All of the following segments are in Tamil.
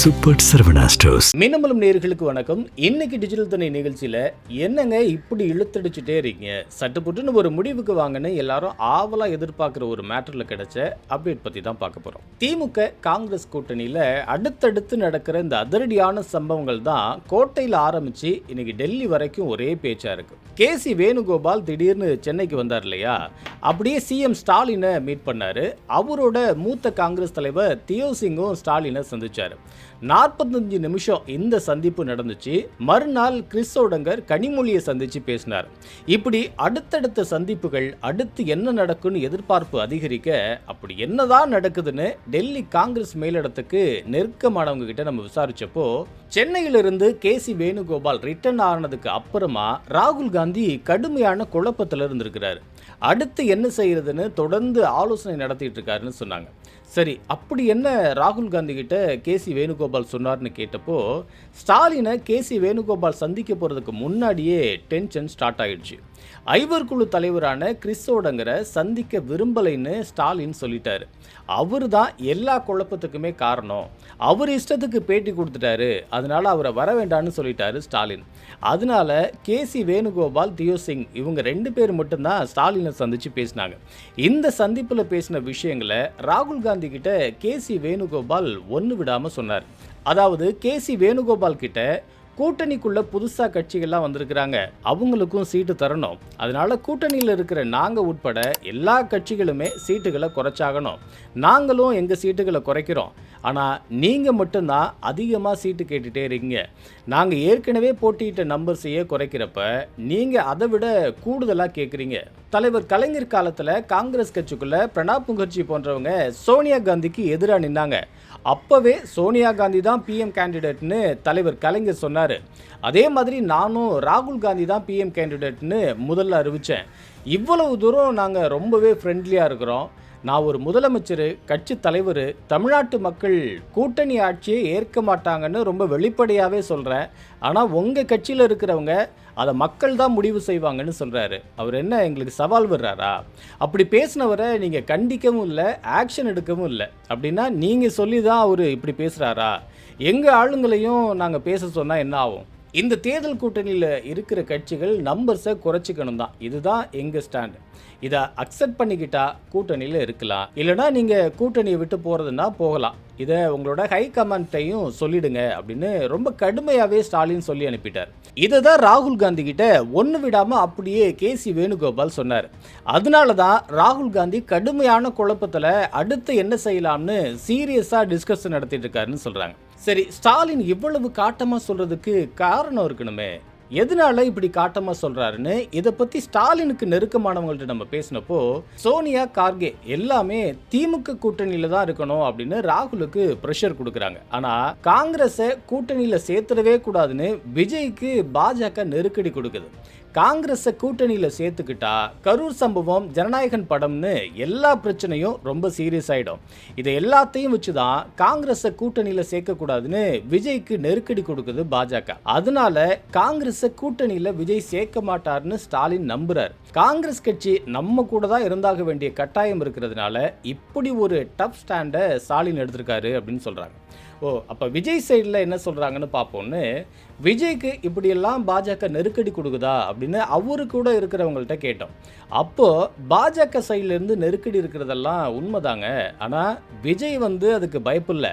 Super Saravana stores. மின்னம்பலம் நேயர்களுக்கு வணக்கம். இன்னைக்கு டிஜிட்டல் தனி நிகழ்ச்சியில என்னங்க இப்படி இழுத்தடிச்சுட்டே இருக்கீங்க, சட்டுப்புட்டுன்னு ஒரு முடிவுக்கு வாங்கன்னு எல்லாரும் ஆவலா எதிர்பார்க்குற ஒரு மேட்டர்ல கிடைச்ச அப்டேட் பத்தி தான் பார்க்க போறோம். திமுக காங்கிரஸ் கூட்டணியில அடுத்தடுத்து நடக்கிற இந்த அதிரடியான சம்பவங்கள் தான் கோட்டையில் ஆரம்பிச்சு இன்னைக்கு டெல்லி வரைக்கும் ஒரே பேச்சா இருக்கு. கேசி வேணுகோபால் திடீர்னு சென்னைக்கு வந்தார் இல்லையா, அப்படியே சிஎம் ஸ்டாலினை மீட் பண்ணாரு. அவரோட மூத்த காங்கிரஸ் தலைவர் தியோ சிங்கும் ஸ்டாலினை சந்திச்சாரு. 45 நிமிஷம் இந்த சந்திப்பு நடந்துச்சு. மறுநாள் கிறிஸ் ஓடங்கர் கனிமொழியை சந்திச்சு பேசினார். இப்படி அடுத்தடுத்த சந்திப்புகள், அடுத்து என்ன நடக்குன்னு எதிர்பார்ப்பு அதிகரிக்க, அப்படி என்னதான் நடக்குதுன்னு டெல்லி காங்கிரஸ் மேலிடத்துக்கு நெருக்கமானவங்க கிட்ட நம்ம விசாரிச்சப்போ, சென்னையிலிருந்து கேசி வேணுகோபால் ரிட்டர்ன் ஆனதுக்கு அப்புறமா ராகுல் காந்தி கடுமையான குழப்பத்தில் இருந்திருக்கிறாரு. அடுத்து என்ன செய்யறதுன்னு தொடர்ந்து ஆலோசனை நடத்திட்டு இருக்காருன்னு சொன்னாங்க. சரி, அப்படி என்ன ராகுல் காந்தி கிட்ட கேசி வேணுகோபால் சொன்னார்னு கேட்டப்போ, ஸ்டாலினை கேசி வேணுகோபால் சந்திக்க போகிறதுக்கு முன்னாடியே டென்ஷன் ஸ்டார்ட் ஆகிடுச்சு. ஐவர் குழு தலைவரான கிறிஸ் ஓடங்கரை சந்திக்க விரும்பலைன்னு ஸ்டாலின் சொல்லிட்டாரு. அவர் தான் எல்லா குழப்பத்துக்குமே காரணம், அவர் இஷ்டத்துக்கு பேட்டி கொடுத்துட்டாரு, அதனால அவரை வர வேண்டாம்னு சொல்லிட்டாரு ஸ்டாலின். அதனால கேசி வேணுகோபால், தியோ சிங் இவங்க 2 பேர் மட்டும்தான் ஸ்டாலினை சந்திச்சு பேசினாங்க. இந்த சந்திப்பில் பேசின விஷயங்களை ராகுல் காந்தி கிட்ட கேசி வேணுகோபால் ஒன்று விடாமல் சொன்னார். அதாவது கேசி வேணுகோபால் கிட்ட கூட்டணிக்குள்ள புதுசாக கட்சிகள்லாம் வந்திருக்கிறாங்க, அவங்களுக்கும் சீட்டு தரணும், அதனால கூட்டணியில் இருக்கிற நாங்கள் உட்பட எல்லா கட்சிகளுமே சீட்டுகளை குறைச்சாகணும், நாங்களும் எங்கள் சீட்டுகளை குறைக்கிறோம், ஆனால் நீங்கள் மட்டும்தான் அதிகமாக சீட்டு கேட்டுகிட்டே இருக்கீங்க, நாங்கள் ஏற்கனவே போட்டியிட்ட நம்பர்ஸையே குறைக்கிறப்ப நீங்கள் அதை விட கூடுதலாக கேட்குறீங்க. தலைவர் கலைஞர் காலத்தில் காங்கிரஸ் கட்சிக்குள்ளே பிரணாப் முகர்ஜி போன்றவங்க சோனியா காந்திக்கு எதிராக நின்னாங்க. அப்போவே சோனியா காந்தி தான் பிஎம் கேண்டிடேட்னு தலைவர் கலைஞர் சொன்னார். அதே மாதிரி நானும் ராகுல் காந்தி தான் பிஎம் கேண்டிடேட்னு முதல்ல அறிவித்தேன். இவ்வளவு தூரம் நாங்கள் ரொம்பவே ஃப்ரெண்ட்லியாக இருக்கிறோம். நான் ஒரு முதலமைச்சர், கட்சி தலைவர், தமிழ்நாட்டு மக்கள் கூட்டணி ஆட்சியை ஏற்க மாட்டாங்கன்னு ரொம்ப வெளிப்படையாகவே சொல்கிறேன். ஆனால் உங்கள் கட்சியில் இருக்கிறவங்க அதை மக்கள் தான் முடிவு செய்வாங்கன்னு சொல்கிறாரு. அவர் என்ன எங்களுக்கு சவால் விடுறாரா? அப்படி பேசினவரை நீங்கள் கண்டிக்கவும் இல்லை, ஆக்ஷன் எடுக்கவும் இல்லை. அப்படின்னா நீங்கள் சொல்லி தான் அவர் இப்படி பேசுகிறாரா? எங்கள் ஆளுங்களையும் நாங்கள் பேச சொன்னால் என்ன ஆகும்? இந்த தேர்தல் கூட்டணியில் இருக்கிற கட்சிகள் நம்பர்ஸை குறைச்சிக்கணும் தான், இதுதான் எங்கள் ஸ்டாண்டு. இதை அக்செப்ட் பண்ணிக்கிட்டா கூட்டணியில் இருக்கலாம், இல்லைனா நீங்கள் கூட்டணியை விட்டு போகிறதுனா போகலாம். இதை உங்களோட ஹை கமாண்ட்டையும் சொல்லிடுங்க அப்படின்னு ரொம்ப கடுமையாகவே ஸ்டாலின் சொல்லி அனுப்பிட்டார். இதை தான் ராகுல் காந்தி கிட்ட ஒன்று விடாமல் அப்படியே கேசி வேணுகோபால் சொன்னார். அதனால தான் ராகுல் காந்தி கடுமையான குழப்பத்தில் அடுத்து என்ன செய்யலாம்னு சீரியஸாக டிஸ்கஷன் நடத்திட்டு இருக்காருன்னு சொல்கிறாங்க. சரி, ஸ்டாலின் இவ்வளவு காட்டமாக சொல்கிறதுக்கு காரணம் இருக்கணுமே, எதனால இப்படி காட்டமாக சொல்கிறாருன்னு இதை பற்றி ஸ்டாலினுக்கு நெருக்கமானவங்கள்ட்ட நம்ம பேசினப்போ, சோனியா, கார்கே எல்லாமே திமுக கூட்டணியில் தான் இருக்கணும் அப்படின்னு ராகுலுக்கு ப்ரெஷர் கொடுக்குறாங்க. ஆனால் காங்கிரஸை கூட்டணியில் சேர்த்துடவே கூடாதுன்னு விஜய்க்கு பாஜக நெருக்கடி கொடுக்குது. காங்கிரஸை கூட்டணியில் சேர்த்துக்கிட்டா கரூர் சம்பவம், ஜனநாயகன் படம்னு எல்லா பிரச்சனையும் ரொம்ப சீரியஸ் ஆகிடும். இதை எல்லாத்தையும் வச்சு தான் காங்கிரஸை கூட்டணியில் சேர்க்கக்கூடாதுன்னு விஜய்க்கு நெருக்கடி கொடுக்குது பாஜக. அதனால காங்கிரஸை கூட்டணியில் விஜய் சேர்க்க மாட்டார்னு ஸ்டாலின் நம்புறார். காங்கிரஸ் கட்சி நம்ம கூட தான் இருந்தாக வேண்டிய கட்டாயம் இருக்கிறதுனால இப்படி ஒரு டஃப் ஸ்டாண்டை ஸ்டாலின் எடுத்திருக்காரு அப்படின்னு சொல்கிறாங்க. அப்போ விஜய் சைடில் என்ன சொல்கிறாங்கன்னு பார்ப்போன்னு, விஜய்க்கு இப்படியெல்லாம் பாஜக நெருக்கடி கொடுக்குதா அப்படின்னு அவரு கூட இருக்கிறவங்கள்ட்ட கேட்டோம். அப்போது பாஜக சைட்லேருந்து நெருக்கடி இருக்கிறதெல்லாம் உண்மைதாங்க, ஆனால் விஜய் அதுக்கு பயப்பில்லை.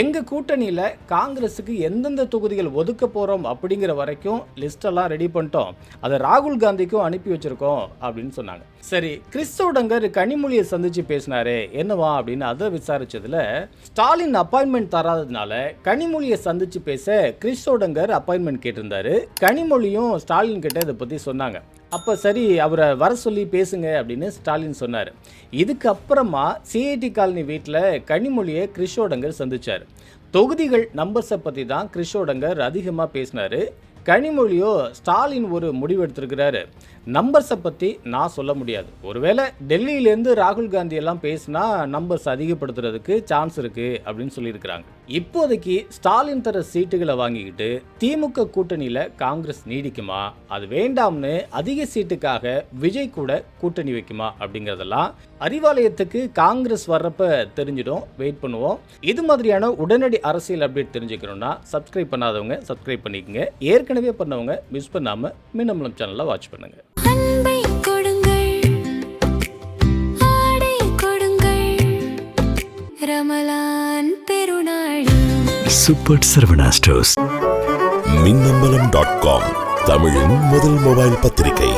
எங்கள் கூட்டணியில் காங்கிரஸுக்கு எந்தெந்த தொகுதிகள் ஒதுக்க போகிறோம் அப்படிங்கிற வரைக்கும் லிஸ்டெல்லாம் ரெடி பண்ணிட்டோம், அதை ராகுல் காந்திக்கும் அனுப்பி வச்சுருக்கோம் அப்படின்னு சொன்னாங்க. சரி, கிறிஸ் ஓடங்கர் கனிமொழியை சந்தித்து பேசினாரே என்னவா அப்படின்னு அதை விசாரித்ததில், ஸ்டாலின் அப்பாயின்மெண்ட் தராததுனால கனிமொழியை சந்தித்து பேச கிறிஸ் ஓடங்கர் அப்பாயின்மெண்ட் கேட்டிருந்தாரு. கனிமொழியும் ஸ்டாலின் கிட்ட இதை பற்றி சொன்னாங்க. அப்போ சரி, அவரை வர சொல்லி பேசுங்க அப்படின்னு ஸ்டாலின் சொன்னார். இதுக்கப்புறமா சிஐடி காலனி வீட்டில் கனிமொழியை கிறிஸ் ஓடங்கர் சந்தித்தார். தொகுதிகள் நம்பர்ஸை பற்றி தான் கிறிஸ் ஓடங்கர் அதிகமாக பேசினார். கனிமொழியோ ஸ்டாலின் ஒரு முடிவு எடுத்திருக்கிறாரு, நம்பர்ஸை பற்றி நான் சொல்ல முடியாது. ஒருவேளை டெல்லியிலேருந்து ராகுல் காந்தி எல்லாம் பேசினா நம்பர்ஸ் அதிகப்படுத்துறதுக்கு சான்ஸ் இருக்குது அப்படின்னு சொல்லியிருக்கிறாங்க. இப்போதைக்கு ஸ்டாலின் தர சீட்டுகளை வாங்கிக்கிட்டு திமுக கூட்டணியில் காங்கிரஸ் நீடிக்குமா, அது வேண்டாம்னு அதிக சீட்டுக்காக விஜய் கூட கூட்டணி வைக்குமா அப்படிங்கிறதெல்லாம் அறிவாலயத்துக்கு காங்கிரஸ் வர்றப்ப தெரிஞ்சிடும். வெயிட் பண்ணுவோம். இது மாதிரியான உடனடி அரசியல் அப்டேட் தெரிஞ்சுக்கணும்னா சப்ஸ்கிரைப் பண்ணாதவங்க சப்ஸ்கிரைப் பண்ணிக்கங்க. ஏற்கனவே பண்ணவங்க மிஸ் பண்ணாமல் மின்னம்பலம் சேனலை வாட்ச் பண்ணுங்க. Super Saravana stores. மின்னம்பலம்.com தமிழின் முதல் மொபைல் பத்திரிகை.